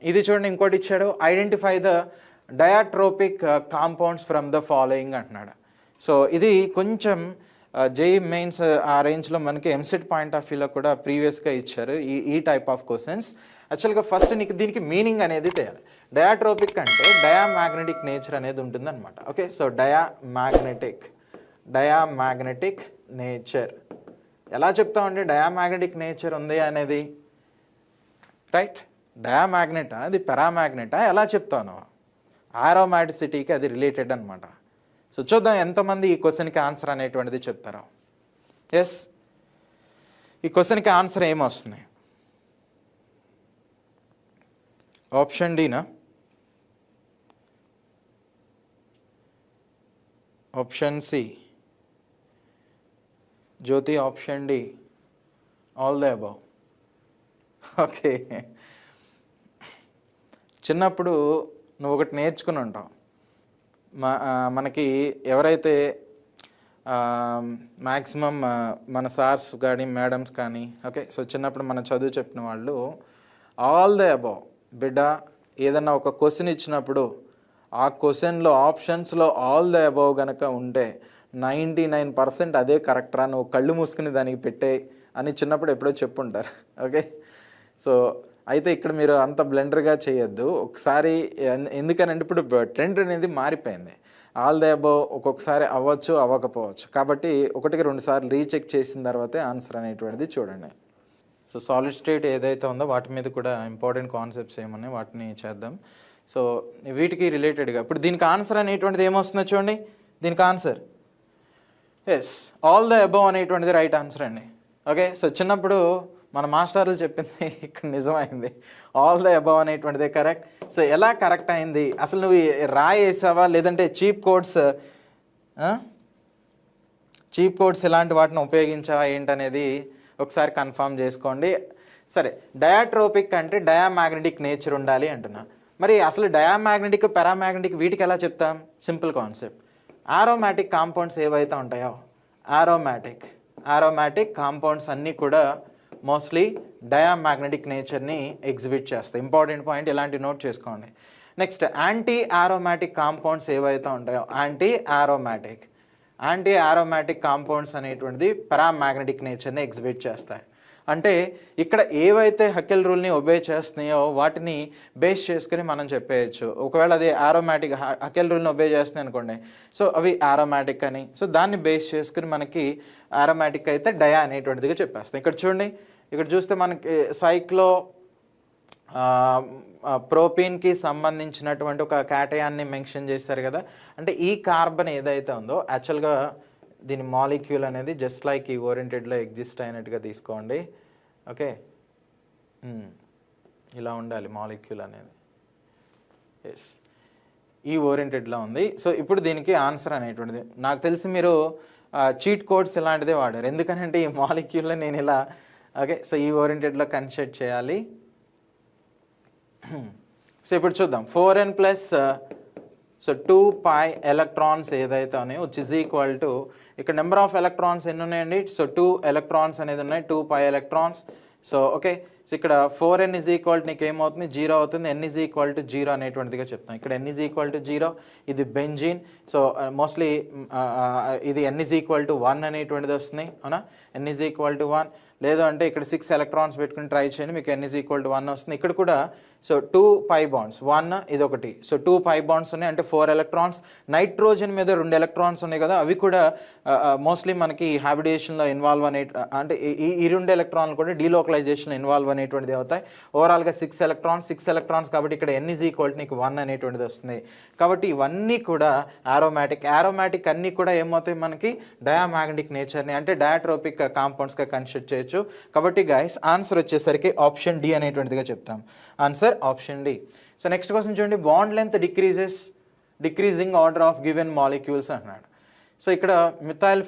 ఇది చూడండి, ఇంకోటి ఇచ్చాడు, identify the diatropic compounds from the following అంటున్నాడు. సో ఇది కొంచెం జేఈ మెయిన్స్ ఆ రేంజ్లో మనకి ఎంసెట్ పాయింట్ ఆఫ్ వ్యూలో కూడా ప్రీవియస్గా ఇచ్చారు ఈ టైప్ ఆఫ్ క్వశ్చన్స్. యాక్చువల్గా ఫస్ట్ నీకు దీనికి మీనింగ్ అనేది తెలియాలి. డయాట్రోపిక్ అంటే డయామాగ్నెటిక్ నేచర్ అనేది ఉంటుందన్నమాట. ఓకే, సో డయామాగ్నెటిక్ నేచర్ ఎలా చెప్తామండి? డయామాగ్నెటిక్ నేచర్ ఉంది అనేది, రైట్? డయామాగ్నెటా అది పారామాగ్నెటా ఎలా చెప్తాను? ఆరోమాటిసిటీకి అది రిలేటెడ్ అనమాట. సో చూద్దాం ఎంతమంది ఈ క్వశ్చన్కి ఆన్సర్ అనేటువంటిది చెప్తారో. ఎస్, ఈ క్వశ్చన్కి ఆన్సర్ ఏమొస్తుంది? ఆప్షన్ డీనా? Option C? Jyoti option D? All the above? Okay, చిన్నప్పుడు నువ్వు ఒకటి నేర్చుకుని ఉంటావు. మనకి ఎవరైతే మ్యాక్సిమం మన సార్స్ కానీ మేడమ్స్ కానీ, ఓకే, సో చిన్నప్పుడు మన చదువు చెప్పిన వాళ్ళు ఆల్ ద అబౌవ్ బిడ్డ ఏదన్నా ఒక క్వశ్చన్ ఇచ్చినప్పుడు ఆ క్వశ్చన్లో ఆప్షన్స్లో ఆల్ ద అబౌవ్ కనుక ఉంటే 99% అదే కరెక్టరా, నువ్వు కళ్ళు మూసుకుని దానికి పెట్టే అని చిన్నప్పుడు ఎప్పుడో చెప్పుంటారు. ఓకే, సో అయితే ఇక్కడ మీరు అంత బ్లెండర్గా చేయొద్దు ఒకసారి. ఎందుకనంటే ఇప్పుడు ట్రెండ్ అనేది మారిపోయింది. ఆల్ ద అబౌవ్ ఒక్కొక్కసారి అవ్వచ్చు, అవ్వకపోవచ్చు. కాబట్టి 1-2 సార్లు రీచెక్ చేసిన తర్వాతే ఆన్సర్ అనేటువంటిది చూడండి. సో సాలిడ్ స్టేట్ ఏదైతే ఉందో వాటి మీద కూడా ఇంపార్టెంట్ కాన్సెప్ట్స్ ఏమన్నాయి వాటిని చేద్దాం. సో వీటికి రిలేటెడ్గా ఇప్పుడు దీనికి ఆన్సర్ అనేటువంటిది ఏమొస్తుందో చూడండి. దీనికి answer yes, all the above అనేటువంటిది రైట్ ఆన్సర్ అండి. ఓకే, సో చిన్నప్పుడు మన మాస్టర్లు చెప్పింది ఇక్కడ నిజమైంది. ఆల్ ద అబౌవ్ అనేటువంటిదే కరెక్ట్. సో ఎలా కరెక్ట్ అయింది? అసలు నువ్వు రాయేసావా లేదంటే చీప్ కోడ్స్ ఇలాంటి వాటిని ఉపయోగించావా ఏంటనేది ఒకసారి కన్ఫర్మ్ చేసుకోండి. సరే, డయాట్రోపిక్ అంటే డయామాగ్నెటిక్ నేచర్ ఉండాలి అంటున్నా. మరి అసలు డయామాగ్నెటిక్, పారామాగ్నెటిక్ వీటికి ఎలా చెప్తాం? Simple concept. ఆరోమాటిక్ కాంపౌండ్స్ ఏవైతే ఉంటాయో ఆరోమాటిక్ కాంపౌండ్స్ అన్నీ కూడా మోస్ట్లీ డయామాగ్నెటిక్ నేచర్ని ఎగ్జిబిట్ చేస్తాయి. ఇంపార్టెంట్ పాయింట్, ఇలాంటి నోట్ చేసుకోండి. నెక్స్ట్, యాంటీ ఆరోమాటిక్ కాంపౌండ్స్ ఏవైతే ఉంటాయో యాంటీ ఆరోమాటిక్ కాంపౌండ్స్ అనేటువంటిది పారామాగ్నెటిక్ నేచర్ని ఎగ్జిబిట్ చేస్తాయి. అంటే ఇక్కడ ఏవైతే హకెల్ రూల్ని ఒబే చేస్తున్నాయో వాటిని బేస్ చేసుకుని మనం చెప్పేయచ్చు. ఒకవేళ అది ఆరోమాటిక్ హకెల్ రూల్ని ఒబే చేస్తున్నాయి అనుకోండి, సో అవి ఆరోమాటిక్ అని. సో దాన్ని బేస్ చేసుకుని మనకి ఆరోమాటిక్ అయితే డయా అనేటువంటిదిగా చెప్పేస్తాం. ఇక్కడ చూడండి, ఇక్కడ చూస్తే మనకి సైక్లో ప్రోపీన్కి సంబంధించినటువంటి ఒక క్యాటయాన్ని మెన్షన్ చేస్తారు కదా. అంటే ఈ కార్బన్ ఏదైతే ఉందో యాక్చువల్గా దీని మాలిక్యూల్ అనేది జస్ట్ లైక్ ఈ ఓరియంటెడ్లో ఎగ్జిస్ట్ అయినట్టుగా తీసుకోండి. ఓకే, ఇలా ఉండాలి మాలిక్యూల్ అనేది. ఎస్, ఈ ఓరియంటెడ్లో ఉంది. సో ఇప్పుడు దీనికి ఆన్సర్ అనేటువంటిది నాకు తెలిసి మీరు చీట్ కోడ్స్ ఇలాంటిదే వాడారు. ఎందుకంటే ఈ మాలిక్యూల్లో నేను ఇలా, ఓకే, సో ఈ ఓరియంటెడ్లో కన్సిడర్ చేయాలి. సో ఇప్పుడు చూద్దాం. 4n ప్లస్ 2π ఎలక్ట్రాన్స్ ఏదైతే ఉన్నాయో విచ్ ఇస్ ఈక్వల్ టు, ఇక్కడ నెంబర్ ఆఫ్ ఎలక్ట్రాన్స్ ఎన్ని ఉన్నాయండి? సో 2 ఎలక్ట్రాన్స్ అనేది ఉన్నాయి, 2π ఎలక్ట్రాన్స్. సో ఓకే, సో ఇక్కడ 4n ఈజ్ ఈక్వల్ టు నీకు ఏమవుతుంది? 0 అవుతుంది. n ఈజ్ ఈక్వల్ టు 0 అనేటువంటిదిగా చెప్తాం. ఇక్కడ n ఈజ్ ఈక్వల్ టు 0, ఇది బెంజీన్. సో మోస్ట్లీ ఇది n ఈజ్ ఈక్వల్ టు 1 అనేటువంటిది వస్తుంది, అవునా? n is equal to 1. లేదు అంటే ఇక్కడ 6 ఎలక్ట్రాన్స్ పెట్టుకుని ట్రై చేయండి, మీకు n ఈజ్ ఈక్వల్ టు 1 వస్తుంది. ఇక్కడ కూడా సో 2π బాండ్స్, 1 ఇది ఒకటి, సో 2π బాండ్స్ ఉన్నాయి అంటే 4 ఎలక్ట్రాన్స్. నైట్రోజన్ మీద 2 ఎలక్ట్రాన్స్ ఉన్నాయి కదా, అవి కూడా మోస్ట్లీ మనకి హ్యాబిటేషన్లో ఇన్వాల్వ్ అంటే ఈ 2 ఎలక్ట్రాన్లు కూడా డీలోకలైజేషన్లో ఇన్వాల్వ్ అనేటువంటిది అవుతాయి. ఓవరాల్గా 6 ఎలక్ట్రాన్స్ కాబట్టి ఇక్కడ n ఈజ్ ఈక్వల్ టు నీకు 1 అనేటువంటిది వస్తుంది. కాబట్టి ఇవన్నీ కూడా ఆరోమాటిక్ అన్నీ కూడా ఏమవుతాయి మనకి? డయామాగ్నెటిక్ నేచర్ని అంటే డయాట్రోపిక్ కాంపౌండ్స్గా కన్సిడర్ చేయొచ్చు. కాబట్టి గైస్ ఆన్సర్ వచ్చేసరికి ఆప్షన్ డి అనేటువంటిదిగా చెప్తాం. Answer option D. So next question చూడండి. Bond length decreasing order of given molecules అంటున్నాడు. సో ఇక్కడ methyl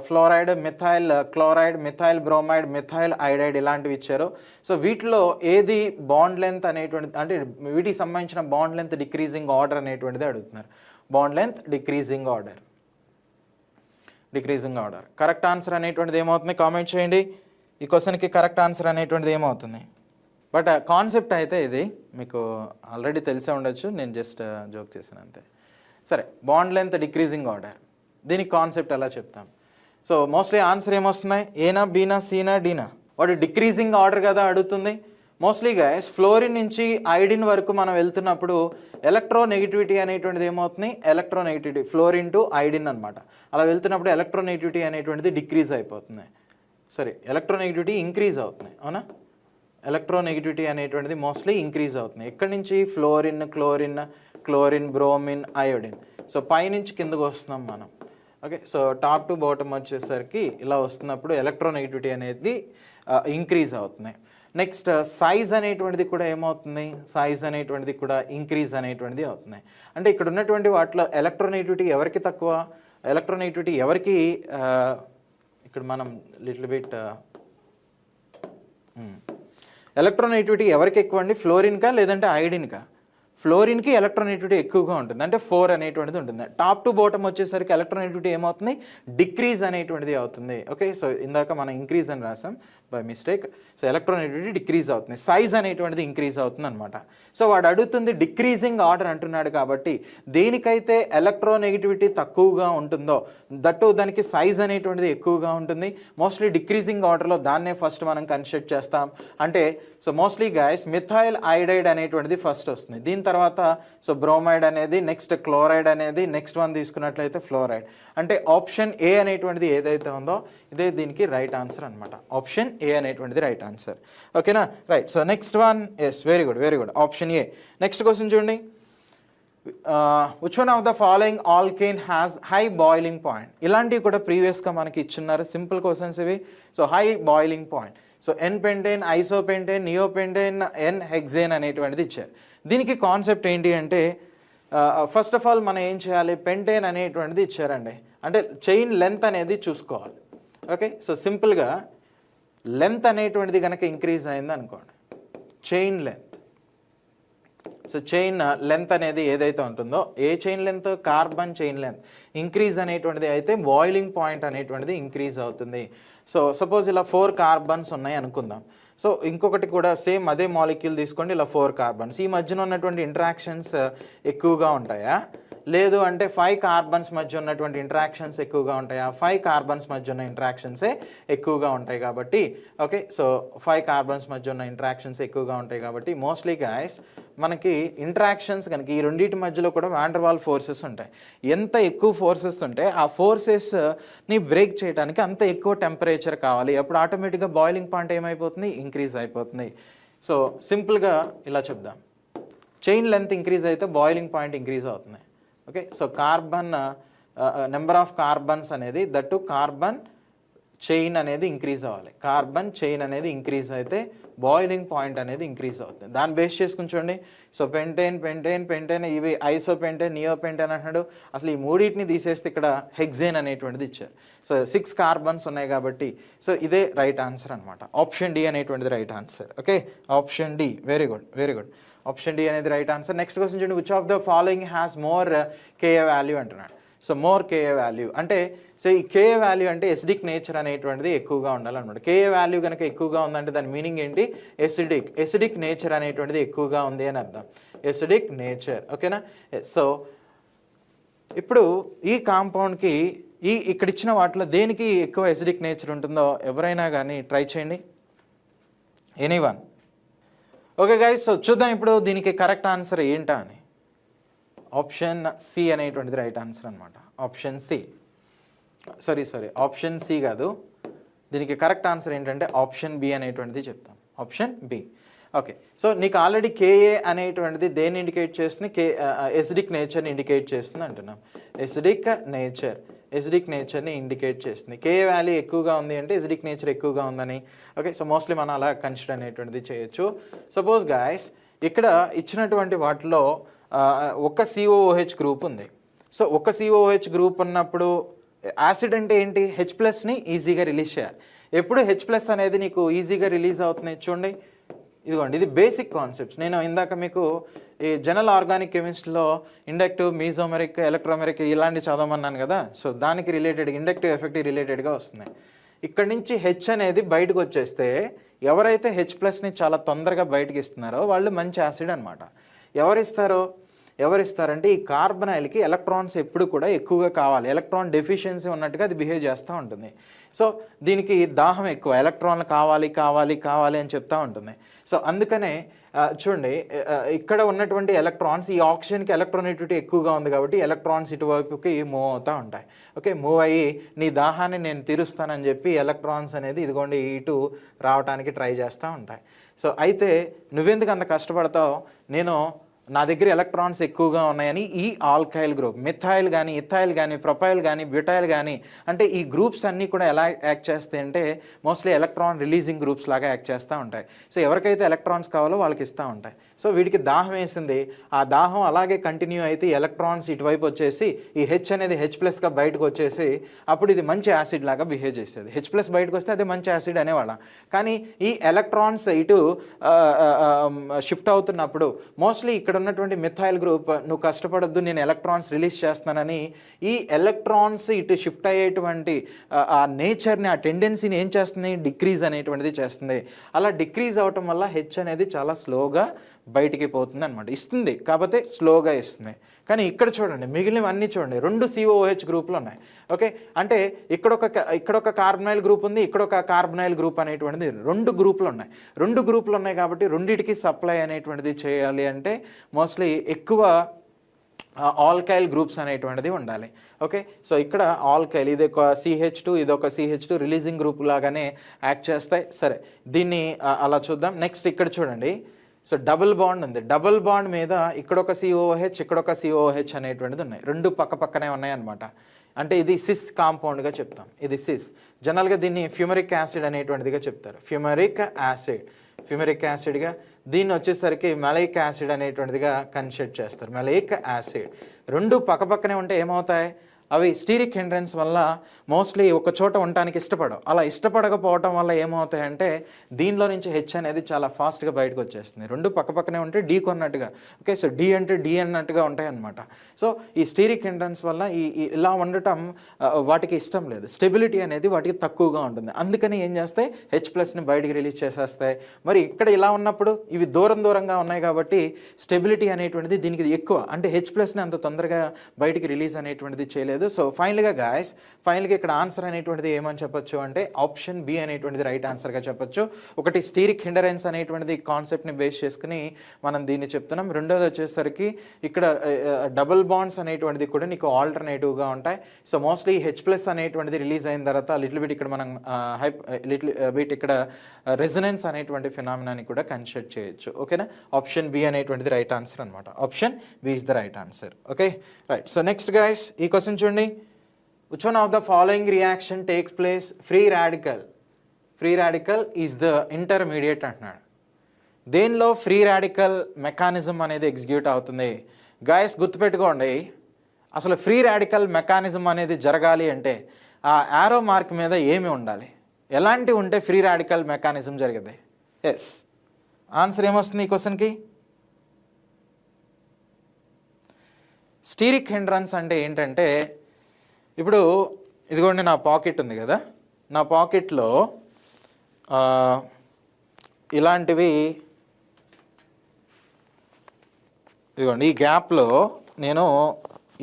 fluoride, methyl chloride, methyl bromide, methyl iodide ఇలాంటివి ఇచ్చారు. సో వీటిలో ఏది బాండ్ లెంత్ అనేటువంటిది, అంటే వీటికి సంబంధించిన బాండ్ లెంత్ డిక్రీజింగ్ ఆర్డర్ అనేటువంటిది అడుగుతున్నారు. Bond length decreasing order. Correct answer అనేటువంటిది ఏమవుతుంది? కామెంట్ చేయండి. ఈ క్వశ్చన్కి కరెక్ట్ ఆన్సర్ అనేటువంటిది ఏమవుతుంది? బట్ కాన్సెప్ట్ అయితే ఇది మీకు ఆల్రెడీ తెలిసే ఉండొచ్చు, నేను జస్ట్ జోక్ చేశాను అంతే. సరే, బాండ్ లెంత్ డిక్రీజింగ్ ఆర్డర్, దీనికి కాన్సెప్ట్ ఎలా చెప్తాం? సో మోస్ట్లీ ఆన్సర్ ఏమొస్తున్నాయి, ఏనా బీనా సీనా డీనా? వాడు డిక్రీజింగ్ ఆర్డర్ కదా అడుగుతుంది. మోస్ట్లీ గైస్ ఫ్లోరిన్ నుంచి ఐడిన్ వరకు మనం వెళ్తున్నప్పుడు ఎలక్ట్రోనెగటివిటీ అనేటువంటిది ఏమవుతుంది, ఎలక్ట్రోనెగటివిటీ ఫ్లోరిన్ టు ఐడిన్ అనమాట. అలా వెళ్తున్నప్పుడు ఎలక్ట్రోనెగటివిటీ అనేటువంటిది డిక్రీజ్ అయిపోతుంది, సారీ ఎలక్ట్రోనెగటివిటీ ఇంక్రీజ్ అవుతుంది, అవునా? ఎలక్ట్రోనెగటివిటీ అనేటువంటిది మోస్ట్లీ ఇంక్రీజ్ అవుతుంది. ఎక్కడి నుంచి, fluorine, chlorine, bromine, iodine. So పైనుంచి కిందకు వస్తున్నాం మనం. Okay, so top to bottom వచ్చేసరికి ఇలా వస్తున్నప్పుడు ఎలక్ట్రోనెగటివిటీ అనేది ఇంక్రీజ్ అవుతుంది. నెక్స్ట్ సైజ్ అనేటువంటిది కూడా ఏమవుతుంది, సైజ్ అనేటువంటిది కూడా ఇంక్రీజ్ అనేటువంటిది అవుతుంది. అంటే ఇక్కడ ఉన్నటువంటి వాటిలో ఎలక్ట్రోనెగటివిటీ ఎవరికి తక్కువ, ఎలక్ట్రోనెగటివిటీ ఎవరికి, ఇక్కడ మనం లిటిల్ బిట్ ఎలక్ట్రోనెగటివిటీ ఎవరికి ఎక్కువ అండి, ఫ్లోరిన్కా లేదంటే ఐడిన్కా? ఫ్లోరిన్కి ఎలక్ట్రోనెగటివిటీ ఎక్కువగా ఉంటుంది, అంటే 4 అనేటువంటిది ఉంటుంది. టాప్ టు బాటమ్ వచ్చేసరికి ఎలక్ట్రోనెగటివిటీ ఏమవుతుంది, డిక్రీజ్ అనేటువంటిది అవుతుంది. ఓకే, సో ఇందాక మనం ఇంక్రీజ్ అని రాసాం by mistake. So electronegativity decrease అవుతుంది, సైజ్ అనేటువంటిది ఇంక్రీజ్ అవుతుంది అనమాట. సో వాడు అడుగుతుంది డిక్రీజింగ్ ఆర్డర్ అంటున్నాడు కాబట్టి దేనికైతే ఎలక్ట్రోనెగటివిటీ తక్కువగా ఉంటుందో దట్టు దానికి సైజ్ అనేటువంటిది ఎక్కువగా ఉంటుంది. మోస్ట్లీ డిక్రీజింగ్ ఆర్డర్లో దాన్నే ఫస్ట్ మనం కన్సిడర్ చేస్తాం. అంటే so mostly guys methyl iodide అనేటువంటిది ఫస్ట్ వస్తుంది, దీని తర్వాత సో బ్రోమైడ్ అనేది, నెక్స్ట్ క్లోరైడ్ అనేది, నెక్స్ట్ వన్ తీసుకున్నట్లయితే ఫ్లోరైడ్. అంటే ఆప్షన్ ఏ అనేటువంటిది ఏదైతే ఉందో ఇదే దీనికి రైట్ ఆన్సర్ అనమాట. ఆప్షన్ ఏ అనేటువంటిది రైట్ ఆన్సర్. ఓకేనా, right. So next one, yes, very good, option A. Next question చూడండి, which one of the following alkane has high boiling point? ఇలాంటివి కూడా ప్రీవియస్గా మనకి ఇచ్చున్నారు, సింపుల్ క్వశ్చన్స్ ఇవి. So high boiling point, so N pentane, isopentane, neopentane, N hexane అనేటువంటిది ఇచ్చారు. దీనికి కాన్సెప్ట్ ఏంటి అంటే ఫస్ట్ ఆఫ్ ఆల్ మనం ఏం చేయాలి, పెంటేన్ అనేటువంటిది ఇచ్చారండి, అంటే చైన్ లెంత్ అనేది చూసుకోవాలి. ఓకే, సో సింపుల్గా లెంత్ అనేటువంటిది కనుక ఇంక్రీజ్ అయింది అనుకోండి, chain length, so chain length అనేది ఏదైతే ఉంటుందో, a chain length, carbon chain length increase అనేటువంటిది అయితే బాయిలింగ్ పాయింట్ అనేటువంటిది ఇంక్రీజ్ అవుతుంది. సో సపోజ్ ఇలా 4 కార్బన్స్ ఉన్నాయి అనుకుందాం. సో ఇంకొకటి కూడా సేమ్ అదే మాలిక్యూల్ తీసుకోండి, ఇలా 4 కార్బన్స్, ఈ మధ్యన ఉన్నటువంటి ఇంటరాక్షన్స్ ఎక్కువగా ఉంటాయా, లేదు అంటే 5 కార్బన్స్ మధ్య ఉన్నటువంటి ఇంటరాక్షన్స్ ఎక్కువగా ఉంటాయా, 5 కార్బన్స్ మధ్య ఉన్న ఇంటరాక్షన్సే ఎక్కువగా ఉంటాయి కాబట్టి. ఓకే, సో 5 కార్బన్స్ మధ్య ఉన్న ఇంటరాక్షన్స్ ఎక్కువగా ఉంటాయి కాబట్టి మోస్ట్లీ గైస్ మనకి ఇంటరాక్షన్స్ కనుక ఈ రెండింటి మధ్యలో కూడా వాన్ డెర్ వాల్ ఫోర్సెస్ ఉంటాయి. ఎంత ఎక్కువ ఫోర్సెస్ ఉంటే ఆ ఫోర్సెస్ని బ్రేక్ చేయడానికి అంత ఎక్కువ టెంపరేచర్ కావాలి, అప్పుడు ఆటోమేటిక్గా బాయిలింగ్ పాయింట్ ఏమైపోతుంది, ఇంక్రీజ్ అయిపోతుంది. సో సింపుల్గా ఇలా చెప్దాం, చైన్ లెంత్ ఇంక్రీజ్ అయితే బాయిలింగ్ పాయింట్ ఇంక్రీజ్ అవుతుంది. Okay, so carbon number of carbons అనేది దట్టు కార్బన్ చైన్ అనేది ఇంక్రీజ్ అవ్వాలి, కార్బన్ చైన్ అనేది ఇంక్రీజ్ అయితే బాయిలింగ్ పాయింట్ అనేది ఇంక్రీజ్ అవుతుంది. దాన్ని బేస్ చేసుకుని చూడండి, సో పెంటేన్ ఇవి ఐసోపెంటేన్, నియోపెంటేన్ అంటున్నాడు. అసలు ఈ మూడింటిని తీసేస్తే ఇక్కడ హెక్సేన్ అనేటువంటిది ఇచ్చారు. సో 6 కార్బన్స్ ఉన్నాయి కాబట్టి సో ఇదే రైట్ ఆన్సర్ అనమాట. ఆప్షన్ డి అనేటువంటిది right answer. Okay, option D, very good, option D అనేది రైట్ ఆన్సర్. నెక్స్ట్ క్వశ్చన్ చూడండి, which of the following has more Ka value అంటున్నాడు. సో మోర్ కేఏ వాల్యూ అంటే, so ఈ Ka value అంటే acidic nature అనేటువంటిది ఎక్కువగా ఉండాలన్నమాట. కేఏ వాల్యూ కనుక ఎక్కువగా ఉందంటే దాని మీనింగ్ ఏంటి, ఎసిడిక్ నేచర్ అనేటువంటిది ఎక్కువగా ఉంది అని అర్థం, ఎసిడిక్ నేచర్. ఓకేనా, సో ఇప్పుడు ఈ కాంపౌండ్కి ఇక్కడ ఇచ్చిన వాటిలో దేనికి ఎక్కువ ఎసిడిక్ నేచర్ ఉంటుందో ఎవరైనా కానీ ట్రై చేయండి, ఎనీవన్. ఓకే గైస్, సో చూద్దాం ఇప్పుడు దీనికి కరెక్ట్ ఆన్సర్ ఏంటా అని. ఆప్షన్ సి అనేటువంటిది రైట్ ఆన్సర్ అనమాట. Option C, sorry option C కాదు, దీనికి కరెక్ట్ ఆన్సర్ ఏంటంటే ఆప్షన్ బి అనేటువంటిది చెప్తాం, ఆప్షన్ బి. ఓకే, సో నీకు ఆల్రెడీ కేఏ అనేటువంటిది దేన్ని ఇండికేట్ చేస్తుంది, ఎసిడిక్ నేచర్ని ఇండికేట్ చేస్తుంది అంటున్నాం. ఎసిడిక్ నేచర్ని ఇండికేట్ చేస్తుంది. కేఏ వాల్యూ ఎక్కువగా ఉంది అంటే ఎసిడిక్ నేచర్ ఎక్కువగా ఉందని. ఓకే, సో మోస్ట్లీ మనం అలా కన్సిడర్ అనేటువంటిది చేయొచ్చు. సపోజ్ గాయస్ ఇక్కడ ఇచ్చినటువంటి వాటిలో ఒక COOH గ్రూప్ ఉంది. సో ఒక COOH గ్రూప్ ఉన్నప్పుడు యాసిడ్ అంటే ఏంటి, H+ని ఈజీగా రిలీజ్ చేయాలి. ఎప్పుడు H+ అనేది నీకు ఈజీగా రిలీజ్ అవుతుంది చూడండి, ఇదిగోండి, ఇది బేసిక్ కాన్సెప్ట్స్. నేను ఇందాక మీకు ఈ జనరల్ ఆర్గానిక్ కెమిస్ట్రీలో ఇండక్టివ్, మీజోమెరిక్, ఎలక్ట్రోమెరిక్ ఇలాంటి చదవమన్నాను కదా. సో దానికి రిలేటెడ్ ఇండక్టివ్ ఎఫెక్టివ్ రిలేటెడ్గా వస్తున్నాయి. ఇక్కడి నుంచి హెచ్ అనేది బయటకు వచ్చేస్తే ఎవరైతే హెచ్ ప్లస్ని చాలా తొందరగా బయటకు ఇస్తున్నారో వాళ్ళు మంచి యాసిడ్ అనమాట. ఎవరిస్తారంటే ఈ కార్బనైల్కి ఎలక్ట్రాన్స్ ఎప్పుడు కూడా ఎక్కువగా కావాలి, ఎలక్ట్రాన్ డెఫిషియన్సీ ఉన్నట్టుగా అది బిహేవ్ చేస్తూ ఉంటుంది. సో దీనికి దాహం ఎక్కువ, ఎలక్ట్రాన్లు కావాలి అని చెప్తూ ఉంటుంది. సో అందుకనే చూడండి ఇక్కడ ఉన్నటువంటి ఎలక్ట్రాన్స్ ఈ ఆక్సిజన్కి ఎలక్ట్రోనెటివిటీ ఎక్కువగా ఉంది కాబట్టి ఎలక్ట్రాన్స్ ఇటువైపుకి మూవ్ అవుతూ ఉంటాయి. ఓకే, మూవ్ అయ్యి నీ దాహాన్ని నేను తీరుస్తానని చెప్పి ఎలక్ట్రాన్స్ అనేది ఇదిగోండి ఇటు రావడానికి ట్రై చేస్తూ ఉంటాయి. సో అయితే నువ్వెందుకు అంత కష్టపడతావు, నా దగ్గర ఎలక్ట్రాన్స్ ఎక్కువగా ఉన్నాయని ఈ ఆల్కైల్ గ్రూప్ మిథైల్ కానీ ఇథైల్ కానీ ప్రొపైల్ కానీ బ్యూటైల్ కానీ అంటే ఈ గ్రూప్స్ అన్నీ కూడా ఎలా యాక్ట్ చేస్తాయి అంటే మోస్ట్లీ ఎలక్ట్రాన్ రిలీజింగ్ గ్రూప్స్ లాగా యాక్ట్ చేస్తూ ఉంటాయి. సో ఎవరికైతే ఎలక్ట్రాన్స్ కావాలో వాళ్ళకి ఇస్తూ ఉంటాయి. సో వీడికి దాహం వేసింది, ఆ దాహం అలాగే కంటిన్యూ అయితే ఎలక్ట్రాన్స్ ఇటువైపు వచ్చేసి ఈ హెచ్ అనేది హెచ్ ప్లస్గా బయటకు వచ్చేసి అప్పుడు ఇది మంచి యాసిడ్ లాగా బిహేవ్ చేసేది. హెచ్ ప్లస్ బయటకు వస్తే అదే మంచి యాసిడ్ అనేవాళ్ళ. కానీ ఈ ఎలక్ట్రాన్స్ ఇటు షిఫ్ట్ అవుతున్నప్పుడు మోస్ట్లీ ఇక్కడ ఉన్నటువంటి మిథైల్ గ్రూప్ నువ్వు కష్టపడద్దు నేను ఎలక్ట్రాన్స్ రిలీజ్ చేస్తున్నానని ఈ ఎలక్ట్రాన్స్ ఇటు షిఫ్ట్ అయ్యేటువంటి ఆ నేచర్ని ఆ టెండెన్సీని ఏం చేస్తుంది, డిక్రీజ్ అనేటువంటిది చేస్తుంది. అలా డిక్రీజ్ అవటం వల్ల హెచ్ అనేది చాలా స్లోగా బయటికి పోతుంది అనమాట. ఇస్తుంది కాకపోతే స్లోగా ఇస్తుంది. కానీ ఇక్కడ చూడండి మిగిలినవన్నీ చూడండి 2 COOH గ్రూపులు ఉన్నాయి. ఓకే, అంటే ఇక్కడొక కార్బనైల్ గ్రూప్ ఉంది, ఇక్కడొక కార్బనైల్ గ్రూప్ అనేటువంటిది 2 గ్రూపులు ఉన్నాయి. 2 గ్రూపులు ఉన్నాయి కాబట్టి రెండింటికి సప్లై అనేటువంటిది చేయాలి అంటే మోస్ట్లీ ఎక్కువ ఆల్కైల్ గ్రూప్స్ అనేటువంటిది ఉండాలి. ఓకే, సో ఇక్కడ ఆల్కైల్ ఇది ఒక CH2 ఇది ఒక CH2 రిలీజింగ్ గ్రూప్ లాగానే యాక్ట్ చేస్తాయి. సరే దీన్ని అలా చూద్దాం. నెక్స్ట్ ఇక్కడ చూడండి, సో డబుల్ బాండ్ ఉంది, డబుల్ బాండ్ మీద ఇక్కడొక COOH ఇక్కడొక COOH అనేటువంటిది ఉన్నాయి, 2 పక్కనే ఉన్నాయన్నమాట. అంటే ఇది సిస్ కాంపౌండ్గా చెప్తాం, ఇది సిస్. జనరల్గా దీన్ని ఫ్యూమరిక్ యాసిడ్ అనేటువంటిదిగా చెప్తారు, ఫ్యూమరిక్ యాసిడ్గా. దీన్ని వచ్చేసరికి మెలైక్ యాసిడ్ అనేటువంటిదిగా కన్సిడర్ చేస్తారు, మెలైక్ యాసిడ్. 2 పక్కనే ఉంటే ఏమవుతాయి, అవి స్టీరిక్ హిండ్రెన్స్ వల్ల మోస్ట్లీ ఒక చోట ఉండటానికి ఇష్టపడవు. అలా ఇష్టపడకపోవటం వల్ల ఏమవుతాయంటే దీనిలో నుంచి హెచ్ అనేది చాలా ఫాస్ట్గా బయటకు వచ్చేస్తుంది. 2 పక్కనే ఉంటే డీ కొన్నట్టుగా. ఓకే, సో డి అంటే డి అన్నట్టుగా ఉంటాయి అన్నమాట. సో ఈ స్టీరిక్ హిండ్రెన్స్ వల్ల ఇలా ఉండటం వాటికి ఇష్టం లేదు, స్టెబిలిటీ అనేది వాటికి తక్కువగా ఉంటుంది. అందుకని ఏం చేస్తాయి, హెచ్ ప్లస్ని బయటికి రిలీజ్ చేసేస్తాయి. మరి ఇక్కడ ఇలా ఉన్నప్పుడు ఇవి దూరంగా ఉన్నాయి కాబట్టి స్టెబిలిటీ అనేటువంటిది దీనికి ఎక్కువ, అంటే హెచ్ ప్లస్ని అంత తొందరగా బయటికి రిలీజ్ అనేటువంటిది చేయలేదు. సో ఫైనల్గా ఇక్కడ ఆన్సర్ అనేటువంటిది ఏమని చెప్పొచ్చు అంటే ఆప్షన్ బి అనేటువంటిది రైట్ ఆన్సర్గా చెప్పొచ్చు. ఒకటి స్టీరిక్ హిండరెన్స్ అనేటువంటిది కాన్సెప్ట్ని బేస్ చేసుకుని మనం దీన్ని చెప్తున్నాం. రెండోది వచ్చేసరికి ఇక్కడ డబుల్ బాండ్స్ అనేటువంటిది కూడా నీకు ఆల్టర్నేటివ్గా ఉంటాయి. సో మోస్ట్లీ హెచ్ ప్లస్ అనేటువంటిది రిలీజ్ అయిన తర్వాత లిటిల్ బిట్ ఇక్కడ మనం ఇక్కడ రెజొనెన్స్ అనేటువంటి ఫినామినాని కూడా కన్సిడర్ చేయొచ్చు. ఓకేనా, ఆప్షన్ బి అనేటువంటిది రైట్ ఆన్సర్ అనమాట. Option B is the right answer. Okay right. So next guys ఈ క్వశ్చన్ చూడండి, which one of the following reaction takes place free radical is the intermediate అంటున్నాడు. దేనిలో ఫ్రీ రాడికల్ మెకానిజం అనేది execute అవుతుంది guys, గుర్తుపెట్టుకోండి. అసలు free radical mechanism అనేది జరగాలి అంటే ఆ యారో మార్క్ మీద ఏమి ఉండాలి, ఎలాంటి ఉంటే ఫ్రీ రాడికల్ మెకానిజం జరిగింది? ఎస్, ఆన్సర్ ఏమొస్తుంది ఈ క్వశ్చన్కి? స్టీరిక్ హిండ్రన్స్ అంటే ఏంటంటే ఇప్పుడు ఇదిగోండి నా పాకెట్ ఉంది కదా, నా పాకెట్లో ఇలాంటివి ఇదిగోండి ఈ గ్యాప్లో నేను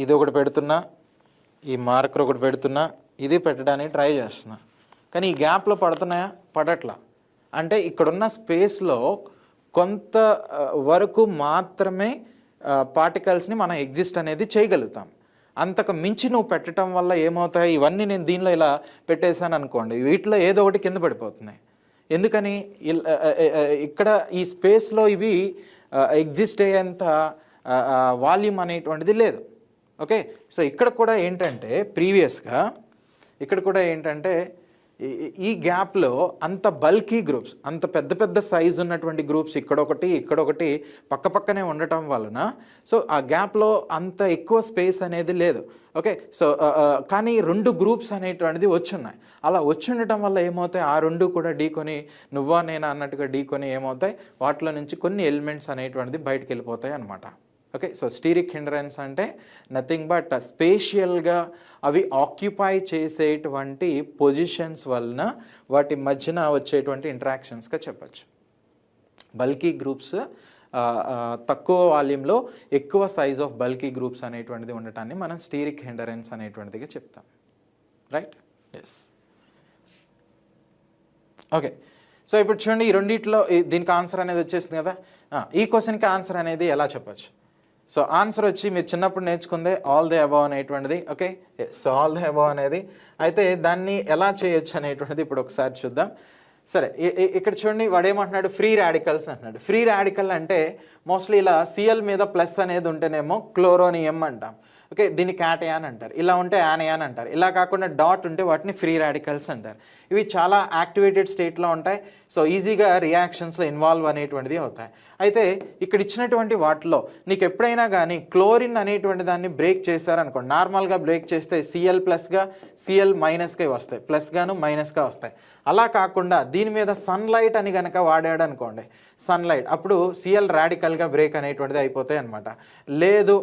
ఇది ఒకటి పెడుతున్నా, ఈ మార్కర్ ఒకటి పెడుతున్నా, ఇది పెట్టడానికి ట్రై చేస్తున్నా. కానీ ఈ గ్యాప్లో పడుతున్నాయా? పడట్లా. అంటే ఇక్కడున్న స్పేస్లో కొంత వరకు మాత్రమే పార్టికల్స్ని మనం ఎగ్జిస్ట్ అనేది చేయగలుగుతాం. అంతకు మించి నువ్వు పెట్టడం వల్ల ఏమవుతాయి, ఇవన్నీ నేను దీనిలో ఇలా పెట్టేశాను అనుకోండి, వీటిలో ఏదో ఒకటి కింద పడిపోతున్నాయి. ఎందుకని, ఇక్కడ ఈ స్పేస్లో ఇవి ఎగ్జిస్ట్ అయ్యేంత వాల్యూమ్ అనేటువంటిది లేదు. ఓకే, సో ఇక్కడ కూడా ఏంటంటే ప్రీవియస్గా ఇక్కడ కూడా ఏంటంటే ఈ గ్యాప్లో అంత బల్కీ గ్రూప్స్, అంత పెద్ద సైజు ఉన్నటువంటి గ్రూప్స్ ఇక్కడొకటి పక్కనే ఉండటం వలన సో ఆ గ్యాప్లో అంత ఎక్కువ స్పేస్ అనేది లేదు. ఓకే, సో కానీ 2 గ్రూప్స్ అనేటువంటిది వచ్చున్నాయి. అలా ఉండటం వల్ల ఏమవుతాయి, ఆ 2 కూడా ఢీకొని నువ్వా నేనా అన్నట్టుగా ఢీకొని ఏమవుతాయి, వాటిలో నుంచి కొన్ని ఎలిమెంట్స్ అనేటువంటిది బయటకు వెళ్ళిపోతాయి అన్నమాట. ఓకే, సో స్టీరిక్ హిండ్రెన్స్ అంటే నథింగ్ బట్ స్పేషియల్గా అవి ఆక్యుపై చేసేటువంటి పొజిషన్స్ వలన వాటి మధ్యన వచ్చేటువంటి ఇంటరాక్షన్స్గా చెప్పచ్చు. బల్కీ గ్రూప్స్ తక్కువ వాల్యూమ్లో ఎక్కువ సైజ్ ఆఫ్ బల్కీ గ్రూప్స్ అనేటువంటిది ఉండటాన్ని మనం స్టీరిక్ హిండరెన్స్ అనేటువంటిదిగా చెప్తాం. Right, yes. ఓకే, సో ఇప్పుడు చూడండి ఈ రెండిట్లో దీనికి ఆన్సర్ అనేది వచ్చేసింది కదా. ఈ క్వశ్చన్కి ఆన్సర్ అనేది ఎలా చెప్పచ్చు? సో ఆన్సర్ వచ్చి మీరు చిన్నప్పుడు నేర్చుకుందే ఆల్ ది అబవ్ అనేటువంటిది. Okay, so all the above అనేది అయితే దాన్ని ఎలా చేయొచ్చు అనేటువంటిది ఇప్పుడు ఒకసారి చూద్దాం. సరే, ఇక్కడ చూడండి వాడు ఏమంటున్నాడు, ఫ్రీ రాడికల్స్ అంటున్నాడు. ఫ్రీ రాడికల్ అంటే మోస్ట్లీ ఇలా సిఎల్ మీద ప్లస్ అనేది ఉంటేనేమో క్లోరోనియం అంటాం. ఓకే, దీన్ని క్యాటయాన్ అంటారు. ఇలా ఉంటే యానయాన్ అంటారు. ఇలా కాకుండా డాట్ ఉంటే వాటిని ఫ్రీ రాడికల్స్ అంటారు. ఇవి చాలా యాక్టివేటెడ్ స్టేట్లో ఉంటాయి. సో ఈజీగా రియాక్షన్స్లో ఇన్వాల్వ్ అనేటువంటిది అవుతాయి. అయితే ఇక్కడ ఇచ్చినటువంటి వాటిలో నీకు ఎప్పుడైనా కానీ క్లోరిన్ అనేటువంటి దాన్ని బ్రేక్ చేశారనుకోండి, నార్మల్గా బ్రేక్ చేస్తే సిఎల్ ప్లస్గా సిఎల్ మైనస్గా వస్తాయి, ప్లస్గాను మైనస్గా వస్తాయి. అలా కాకుండా దీని మీద సన్లైట్ అని కనుక వాడాడు అనుకోండి, సన్లైట్, అప్పుడు సిఎల్ రాడికల్గా బ్రేక్ అనేటువంటిది అయిపోతాయి అనమాట. లేదు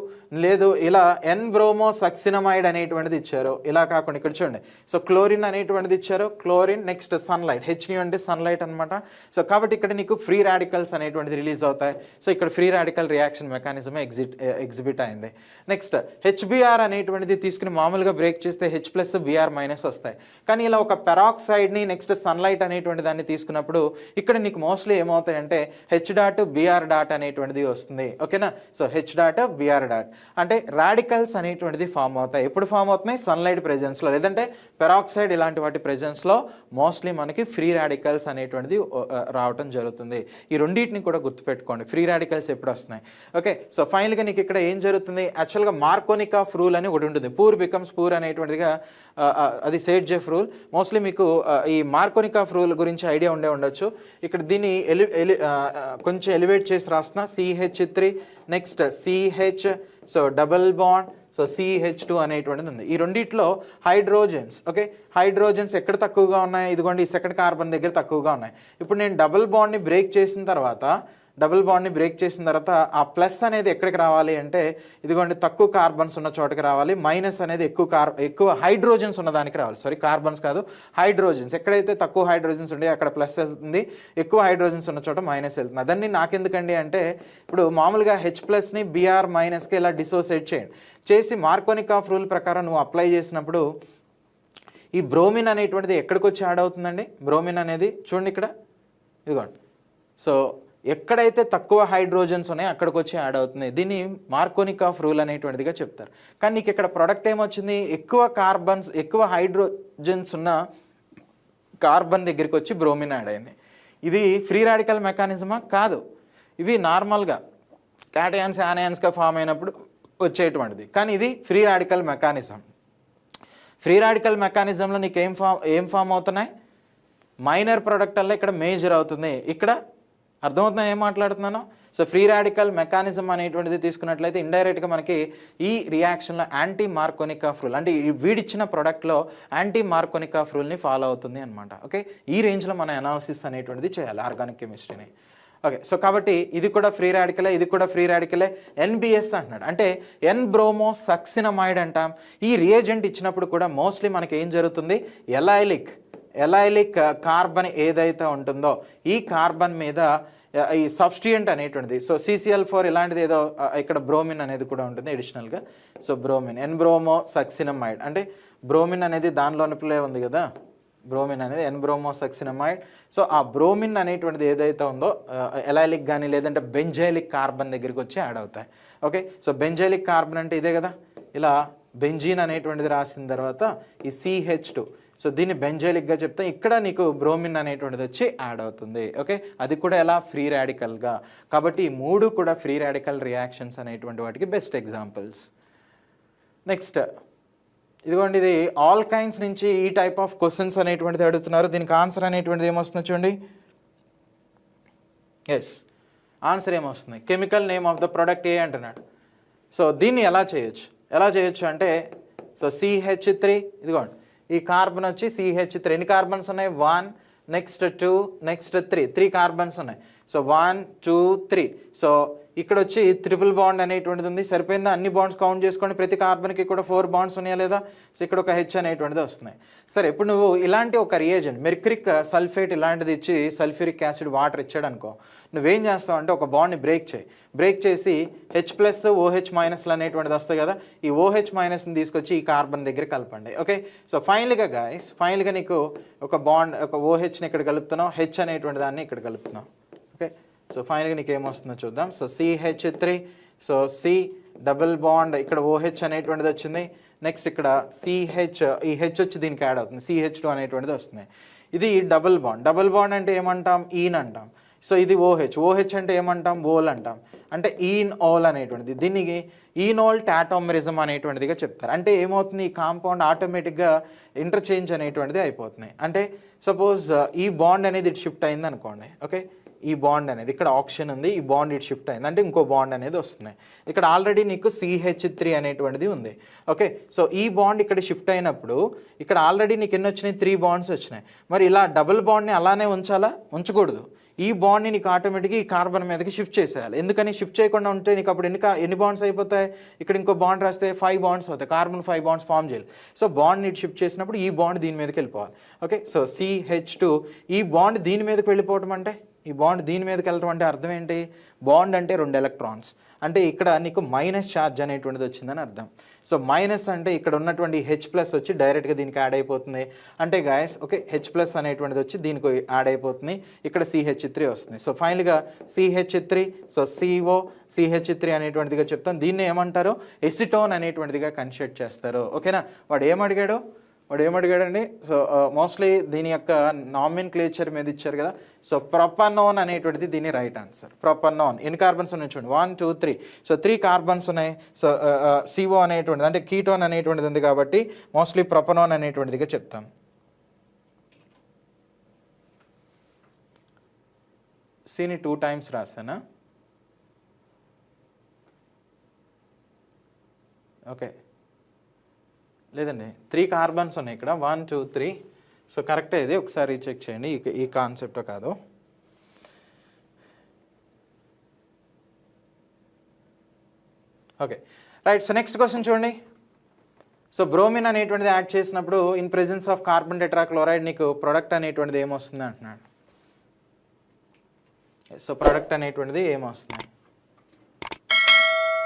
లేదు ఇలా ఎన్ బ్రోమో సక్సినమైడ్ అనేటువంటిది ఇచ్చారు. ఇలా కాకుండా ఇక్కడ చూడండి, సో క్లోరిన్ అనేటువంటిది ఇచ్చారు, క్లోరిన్ నెక్స్ట్ సన్లైట్, హెచ్ని అంటే సన్లైట్ అనమాట. సో కాబట్టి ఇక్కడ నీకు ఫ్రీ రాడికల్స్ అనేటువంటిది రిలీజ్ అవుతాయి. సో ఇక్కడ ఫ్రీ రాడికల్ రియాక్షన్ మెకానిజమే ఎగ్జిబిట్ అయింది. నెక్స్ట్ హెచ్బిఆర్ అనేటువంటిది తీసుకుని మామూలుగా బ్రేక్ చేస్తే హెచ్ ప్లస్ బిఆర్ మైనస్ వస్తాయి. కానీ ఇలా ఒక పెరాక్సైడ్ని నెక్స్ట్ సన్లైట్ అనేటువంటి దాన్ని తీసుకున్నప్పుడు ఇక్కడ నీకు మోస్ట్లీ ఏమవుతాయంటే హెచ్ డాట్ బిఆర్ డాట్ అనేటువంటిది వస్తుంది. ఓకేనా, so H dot B R dot అంటే రాడికల్స్ అనేటువంటిది ఫామ్ అవుతాయి. ఎప్పుడు ఫామ్ అవుతున్నాయి? సన్లైట్ ప్రెజెన్స్లో, లేదంటే పెరాక్సైడ్ ఇలాంటి వాటి ప్రెజెన్స్లో మోస్ట్లీ మనకి ఫ్రీ రాడికల్స్ అనేటువంటిది రావటం జరుగుతుంది. ఈ రెండింటిని కూడా గుర్తుపెట్టుకోండి, ఫ్రీ రాడికల్స్ ఎప్పుడు వస్తున్నాయి. ఓకే, సో ఫైనల్గా నీకు ఇక్కడ ఏం జరుగుతుంది, యాక్చువల్గా మార్కోనిక్ ఆఫ్ రూల్ అని ఒకటి ఉంటుంది. పూర్ బికమ్స్ పూర్ అనేటువంటిదిగా, అది సేట్జెఫ్ రూల్. మోస్ట్లీ మీకు ఈ మార్కోనిక్ ఆఫ్ రూల్ గురించి ఐడియా ఉండొచ్చు. ఇక్కడ దీన్ని కొంచెం ఎలివేట్ చేసి రాస్తున్నా, CH3 next CH, so double bond, so CH2 అనేటువంటిది ఉంది. ఈ రెండిట్లో హైడ్రోజన్స్, ఓకే, హైడ్రోజన్స్ ఎక్కడ తక్కువగా ఉన్నాయి? ఇదిగోండి ఈ సెకండ్ కార్బన్ దగ్గర తక్కువగా ఉన్నాయి. ఇప్పుడు నేను డబుల్ బాండ్ని బ్రేక్ చేసిన తర్వాత ఆ ప్లస్ అనేది ఎక్కడికి రావాలి అంటే ఇదిగోండి తక్కువ కార్బన్స్ ఉన్న చోటకి రావాలి, మైనస్ అనేది ఎక్కువ హైడ్రోజన్స్ ఉన్న దానికి రావాలి. సారీ, కార్బన్స్ కాదు, హైడ్రోజన్స్. ఎక్కడైతే తక్కువ హైడ్రోజన్స్ ఉండే అక్కడ ప్లస్ వెళ్తుంది, ఎక్కువ హైడ్రోజన్స్ ఉన్న చోట మైనస్ వెళ్తుంది. అదన్నీ నాకెందుకండి అంటే ఇప్పుడు మామూలుగా హెచ్ ప్లస్ని బిఆర్ మైనస్కి ఇలా డిసోసియేట్ చేసి మార్కోనిక్ ఆఫ్ రూల్ ప్రకారం నువ్వు అప్లై చేసినప్పుడు ఈ బ్రోమిన్ అనేటువంటిది ఎక్కడికి వచ్చి యాడ్ అవుతుందండి? బ్రోమిన్ అనేది చూడండి ఇక్కడ, ఇదిగోండి, సో ఎక్కడైతే తక్కువ హైడ్రోజన్స్ ఉన్నాయో అక్కడికి వచ్చి యాడ్ అవుతుంది. దీన్ని మార్కోనిక్ ఆఫ్ రూల్ అనేటువంటిదిగా చెప్తారు. కానీ నీకు ఇక్కడ ప్రొడక్ట్ ఏమొచ్చింది, ఎక్కువ హైడ్రోజన్స్ ఉన్న కార్బన్ దగ్గరికి వచ్చి బ్రోమిన్ యాడ్ అయింది. ఇది ఫ్రీ రాడికల్ మెకానిజమా? కాదు. ఇవి నార్మల్గా క్యాటయాన్స్ యానయాన్స్గా ఫామ్ అయినప్పుడు వచ్చేటువంటిది. కానీ ఇది free radical mechanism. Free radical మెకానిజంలో నీకు ఏం ఫామ్ అవుతున్నాయి? మైనర్ ప్రోడక్ట్ వల్ల ఇక్కడ మేజర్ అవుతుంది. ఇక్కడ అర్థమవుతుందా ఏం మాట్లాడుతున్నాను? సో ఫ్రీ రాడికల్ మెకానిజం అనేటువంటిది తీసుకున్నట్లయితే ఇండైరెక్ట్గా మనకి ఈ రియాక్షన్లో యాంటీ మార్కోనిక్ ఆఫ్ రూల్, అంటే వీడిచ్చిన ప్రోడక్ట్లో యాంటీ మార్కోనిక్ ఆఫ్ రూల్ని ఫాలో అవుతుంది అనమాట. ఓకే, ఈ రేంజ్లో మన అనాలిసిస్ అనేటువంటిది చేయాలి ఆర్గానిక్ కెమిస్ట్రీని. ఓకే, సో కాబట్టి ఇది కూడా ఫ్రీ రాడికలే, ఇది కూడా ఫ్రీ రాడికలే. NBS అంటున్నాడు అంటే ఎన్ బ్రోమో సక్సినమైడ్ అంటాం. ఈ రియేజెంట్ ఇచ్చినప్పుడు కూడా మోస్ట్లీ మనకి ఏం జరుగుతుంది, ఎలైలిక్ కార్బన్ ఏదైతే ఉంటుందో ఈ కార్బన్ మీద ఈ సబ్స్టిట్యూయెంట్ అనేటువంటిది, సో CCl4 ఇలాంటిది ఏదో ఇక్కడ బ్రోమిన్ అనేది కూడా ఉంటుంది అడిషనల్గా. సో బ్రోమిన్, ఎన్ బ్రోమో సక్సినమైడ్ అంటే బ్రోమిన్ అనేది దానిలోనే ఉంది కదా, బ్రోమిన్ అనేది ఎన్ బ్రోమో సక్సినమైడ్. సో ఆ బ్రోమిన్ అనేటువంటిది ఏదైతే ఉందో ఎలైలిక్ కానీ లేదంటే బెంజైలిక్ కార్బన్ దగ్గరికి వచ్చి యాడ్ అవుతాయి. ఓకే, సో బెంజైలిక్ కార్బన్ అంటే ఇదే కదా, ఇలా బెంజీన్ అనేటువంటిది రాసిన తర్వాత ఈ CH2, సో దీన్ని బెంజైలిక్గా చెప్తే ఇక్కడ నీకు బ్రోమిన్ అనేటువంటిది వచ్చి యాడ్ అవుతుంది. ఓకే, అది కూడా ఎలా? ఫ్రీ రాడికల్గా. కాబట్టి ఈ మూడు కూడా ఫ్రీ రాడికల్ రియాక్షన్స్ అనేటువంటి వాటికి బెస్ట్ ఎగ్జాంపుల్స్. నెక్స్ట్ ఇదిగోండి, ఇది ఆల్కైన్స్ నుంచి ఈ టైప్ ఆఫ్ క్వశ్చన్స్ అనేటువంటిది అడుగుతున్నారు. దీనికి ఆన్సర్ అనేటువంటిది ఏమొస్తుందో చూడండి. ఎస్, ఆన్సర్ ఏమొస్తుంది, chemical name of the product A అంటున్నాడు. సో దీన్ని ఎలా చేయొచ్చు అంటే, సో CH3, ఇదిగోండి ఈ కార్బన్ వచ్చి CH3, ఎన్ని కార్బన్స్ ఉన్నాయి? 1 నెక్స్ట్ 2 నెక్స్ట్ 3 కార్బన్స్ ఉన్నాయి. సో 1 2 3, సో ఇక్కడ వచ్చి ట్రిపుల్ బాండ్ అనేటువంటిది ఉంది. సరిపోయిందా? అన్ని బాండ్స్ కౌంట్ చేసుకోండి. ప్రతి కార్బన్కి కూడా 4 బాండ్స్ ఉన్నాయా లేదా? సో ఇక్కడ ఒక హెచ్ అనేటువంటిది వస్తున్నాయి. సరే, ఇప్పుడు నువ్వు ఇలాంటి ఒక రియేజెంట్ మెర్క్యూరిక్ సల్ఫేట్ ఇలాంటిది ఇచ్చి సల్ఫ్యూరిక్ యాసిడ్ వాటర్ ఇచ్చాడు అనుకో, నువ్వేం చేస్తావు అంటే ఒక బాండ్ని బ్రేక్ చేసి హెచ్ ప్లస్ ఓహెచ్ మైనస్లు అనేటువంటిది వస్తాయి కదా, ఈ ఓహెచ్ మైనస్ని తీసుకొచ్చి ఈ కార్బన్ దగ్గర కలపండి. ఓకే, సో ఫైనల్గా నీకు ఒక బాండ్, ఒక ఓహెచ్ని ఇక్కడ కలుపుతున్నావు, హెచ్ అనేటువంటి దాన్ని ఇక్కడ కలుపుతున్నావు. ఓకే, సో ఫైనల్గా నీకు ఏమొస్తుందో చూద్దాం. So CH3, so C double bond, ఇక్కడ OH అనేటువంటిది వచ్చింది. నెక్స్ట్ ఇక్కడ CH, ఈ హెచ్ వచ్చి దీనికి యాడ్ అవుతుంది, CH2 అనేటువంటిది వస్తుంది. ఇది డబుల్ బాండ్ అంటే ఏమంటాం? ఈన్ అంటాం. సో ఇది OH అంటే ఏమంటాం? ఓల్ అంటాం. అంటే ఈన్ ఓల్ అనేటువంటిది, దీనికి ఈనోల్ టాటోమరిజం అనేటువంటిదిగా చెప్తారు. అంటే ఏమవుతుంది? ఈ కాంపౌండ్ ఆటోమేటిక్గా ఇంటర్చేంజ్ అనేటువంటిది అయిపోతుంది. అంటే సపోజ్ ఈ బాండ్ అనేది ఇటు షిఫ్ట్ అయింది అనుకోండి. ఓకే, ఈ బాండ్ అనేది ఇక్కడ ఆప్షన్ ఉంది, ఈ బాండ్ ఇటు షిఫ్ట్ అయింది అంటే ఇంకో బాండ్ అనేది వస్తుంది. ఇక్కడ ఆల్రెడీ నీకు CH3 అనేటువంటిది ఉంది. ఓకే, సో ఈ బాండ్ ఇక్కడ షిఫ్ట్ అయినప్పుడు ఇక్కడ ఆల్రెడీ నీకు ఎన్ని వచ్చినాయి? 3 బాండ్స్ వచ్చినాయి. మరి ఇలా డబుల్ బాండ్ని అలానే ఉంచాలా? ఉంచకూడదు. ఈ బాండ్ని నీకు ఆటోమేటిక్గా ఈ కార్బన్ మీదకి షిఫ్ట్ చేసేయాలి. ఎందుకని? షిఫ్ట్ చేయకుండా ఉంటే నీకు అప్పుడు ఎన్ని బాండ్స్ అయిపోతాయి? ఇక్కడ ఇంకో బాండ్ రాస్తే 5 బాండ్స్ అవుతాయి. కార్బన్ 5 బాండ్స్ ఫామ్ చేయాలి. సో బాండ్ నీటి షిఫ్ట్ చేసినప్పుడు ఈ బాండ్ దీని మీదకి వెళ్ళిపోవాలి. ఓకే, సో CH2, ఈ బాండ్ దీని మీదకి వెళ్ళిపోవటం అంటే, ఈ బాండ్ దీని మీదకి వెళ్ళటం అంటే అర్థం ఏంటి? బాండ్ అంటే 2 ఎలక్ట్రాన్స్, అంటే ఇక్కడ నీకు మైనస్ ఛార్జ్ అనేటువంటిది వచ్చిందని అర్థం. సో మైనస్ అంటే ఇక్కడ ఉన్నటువంటి హెచ్ ప్లస్ వచ్చి డైరెక్ట్గా దీనికి యాడ్ అయిపోతుంది. అంటే గాయస్, ఓకే, హెచ్ ప్లస్ అనేటువంటిది వచ్చి దీనికి యాడ్ అయిపోతుంది. ఇక్కడ CH3 వస్తుంది. సో ఫైనల్గా CH3, సో CH3 అనేటువంటిదిగా చెప్తాం. దీన్ని ఏమంటారు? ఎసిటోన్ అనేటువంటిదిగా కన్సిడర్ చేస్తారు. ఓకేనా? వాడు ఏమడిగాడండి? సో మోస్ట్లీ దీని యొక్క నామిన్క్లేచర్ మీద ఇచ్చారు కదా. సో ప్రొపనోన్ అనేటువంటిది దీని రైట్ ఆన్సర్. ప్రొపనోన్ ఎన్ని కార్బన్స్ ఉన్నాయి చూడండి, 1 2 3. సో 3 కార్బన్స్ ఉన్నాయి. సో CO అనేటువంటిది అంటే కీటోన్ అనేటువంటిది ఉంది కాబట్టి మోస్ట్లీ ప్రొపనోన్ అనేటువంటిదిగా చెప్తాం. Cని 2 టైమ్స్ రాసానా? ఓకే, లేదండి, 3 కార్బన్స్ ఉన్నాయి ఇక్కడ, 1 2 3. సో కరెక్టే, ఇది ఒకసారి చెక్ చేయండి, ఈ కాన్సెప్ట్ కాదు. Okay, right. So next question చూడండి. సో బ్రోమిన్ అనేటువంటిది యాడ్ చేసినప్పుడు in presence of carbon tetrachloride నీకు ప్రొడక్ట్ అనేటువంటిది ఏమొస్తుంది అంటున్నాడు. సో ప్రొడక్ట్ అనేటువంటిది ఏమొస్తుంది?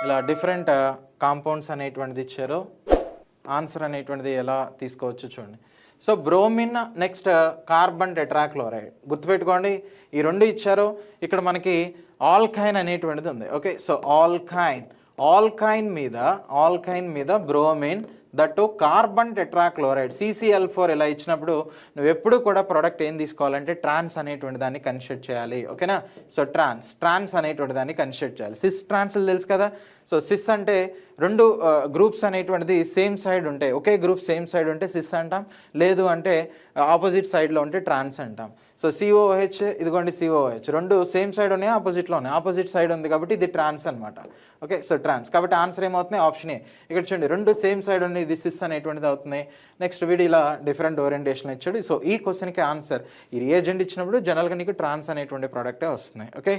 ఇలా డిఫరెంట్ కాంపౌండ్స్ అనేటువంటిది ఇచ్చారు. ఆన్సర్ అనేటువంటిది ఎలా తీసుకోవచ్చు చూడండి. So bromine, next carbon tetrachloride, గుర్తుపెట్టుకోండి ఈ 2 ఇచ్చారు. ఇక్కడ మనకి ఆల్కైన్ అనేటువంటిది ఉంది. ఓకే, సో ఆల్కైన్ మీద bromine, that carbon tetrachloride CCl4 ఇలా ఇచ్చినప్పుడు నువ్వు ఎప్పుడు కూడా ప్రోడక్ట్ ఏం తీసుకోవాలంటే ట్రాన్స్ అనేటువంటి దాన్ని కన్సిడర్ చేయాలి. ఓకేనా? సో ట్రాన్స్ అనేటువంటి దాన్ని కన్సిడర్ చేయాలి. సిస్ ట్రాన్స్లు తెలుసు కదా. సో సిస్ అంటే 2 గ్రూప్స్ అనేటువంటిది సేమ్ సైడ్ ఉంటాయి, ఒకే గ్రూప్ సేమ్ సైడ్ ఉంటే సిస్ అంటాం, లేదు అంటే ఆపోజిట్ సైడ్లో ఉంటే ట్రాన్స్ అంటాం. సో COOH, ఇదిగోండి COOH, 2 సేమ్ సైడ్ ఉన్నాయి, ఆపోజిట్లో ఉన్నాయి. ఆపోజిట్ సైడ్ ఉంది కాబట్టి ఇది ట్రాన్స్ అనమాట. ఓకే, సో ట్రాన్స్ కాబట్టి ఆన్సర్ ఏమవుతుంది? Option A. ఇక్కడ చూడండి 2 సేమ్ సైడ్ ఉన్నాయి, ఇది సిస్ అనేటువంటిది అవుతుంది. నెక్స్ట్ వీడు ఇలా డిఫరెంట్ ఓరియంటేషన్ ఇచ్చాడు. సో ఈ క్వశ్చన్కి ఆన్సర్ ఈ రియేజెంట్ ఇచ్చినప్పుడు జనరల్గా నీకు ట్రాన్స్ అనేటువంటి ప్రోడక్టే వస్తుంది. ఓకే.